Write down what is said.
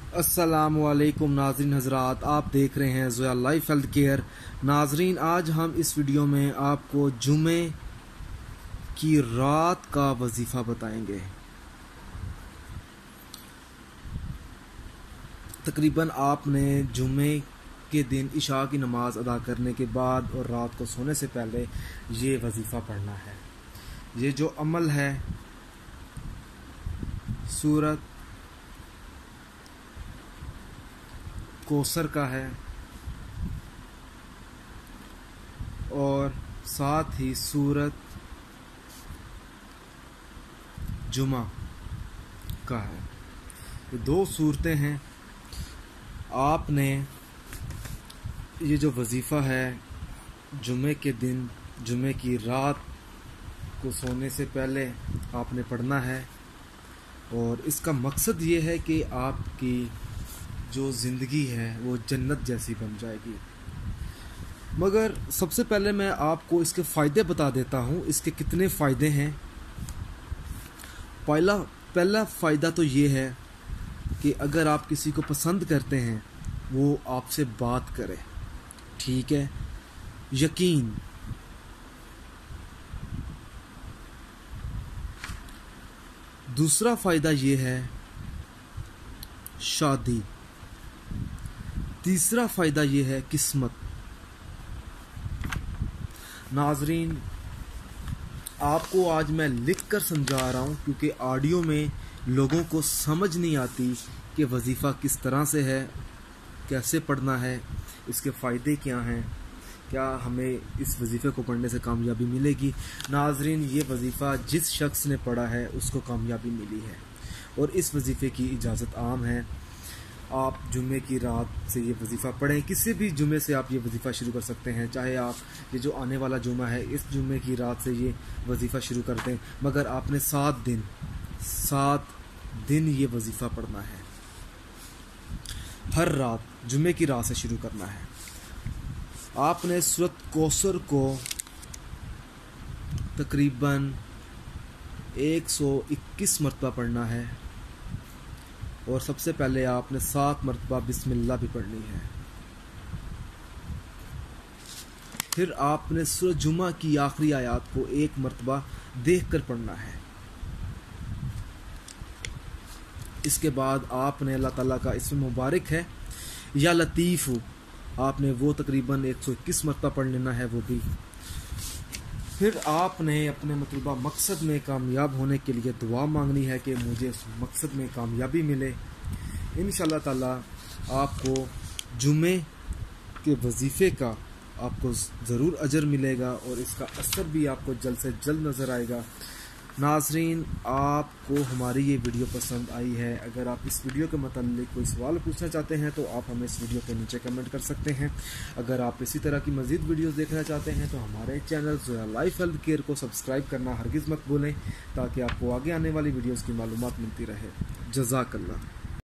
अस्सलामुअलैकुम नाजरीन हजरात, आप देख रहे हैं ज़ोया लाइफ हेल्थ केयर। नाजरीन, आज हम इस वीडियो में आपको जुमे की रात का वजीफ़ा बताएंगे। तकरीबन आपने जुमे के दिन इशा की नमाज अदा करने के बाद और रात को सोने से पहले ये वजीफ़ा पढ़ना है। ये जो अमल है सूरत कौसर का है और साथ ही सूरत जुमा का है। ये दो सूरतें हैं। आपने ये जो वजीफ़ा है जुमे के दिन, जुमे की रात को सोने से पहले आपने पढ़ना है और इसका मकसद ये है कि आपकी जो ज़िंदगी है वो जन्नत जैसी बन जाएगी। मगर सबसे पहले मैं आपको इसके फ़ायदे बता देता हूँ। इसके कितने फ़ायदे हैं। पहला फ़ायदा तो ये है कि अगर आप किसी को पसंद करते हैं वो आपसे बात करे, ठीक है, यकीन। दूसरा फ़ायदा ये है शादी। तीसरा फ़ायदा ये है किस्मत। नाजरीन, आपको आज मैं लिख कर समझा रहा हूँ क्योंकि ऑडियो में लोगों को समझ नहीं आती कि वजीफ़ा किस तरह से है, कैसे पढ़ना है, इसके फ़ायदे क्या हैं, क्या हमें इस वजीफ़े को पढ़ने से कामयाबी मिलेगी। नाजरीन, ये वजीफ़ा जिस शख्स ने पढ़ा है उसको कामयाबी मिली है और इस वजीफ़े की इजाज़त आम है। आप जुमे की रात से ये वजीफ़ा पढ़ें। किसी भी जुमे से आप ये वजीफ़ा शुरू कर सकते हैं, चाहे आप ये जो आने वाला जुमा है इस जुमे की रात से ये वजीफ़ा शुरू कर दें, मगर आपने 7 दिन ये वजीफ़ा पढ़ना है। हर रात जुमे की रात से शुरू करना है। आपने सूरत कौसर को तकरीबन 121 मरतबा पढ़ना है और सबसे पहले आपने 7 मरतबा बिस्मिल्लाह भी पढ़नी है। फिर आपने सूरह जुमा की आखिरी आयत को 1 मरतबा देख कर पढ़ना है। इसके बाद आपने अल्लाह ताला का इसम मुबारक है या लतीफ़, आपने वो तकरीबन 121 मरतबा पढ़ लेना है वो भी। फिर आपने अपने मतलूबा मकसद में कामयाब होने के लिए दुआ मांगनी है कि मुझे उस मकसद में कामयाबी मिले। इंशाअल्लाह ताला आपको जुमे के वजीफ़े का आपको ज़रूर अजर मिलेगा और इसका असर भी आपको जल्द से जल्द नज़र आएगा। नाजरीन, आपको हमारी ये वीडियो पसंद आई है। अगर आप इस वीडियो के मतलब कोई सवाल पूछना चाहते हैं तो आप हमें इस वीडियो के नीचे कमेंट कर सकते हैं। अगर आप इसी तरह की मज़ीद वीडियोस देखना चाहते हैं तो हमारे channel Zoya life health care को सब्सक्राइब करना हरगिज़ मत भूलें ताकि आपको आगे आने वाली वीडियोज़ की मालूमात मिलती रहे। जज़ाकल्लाह।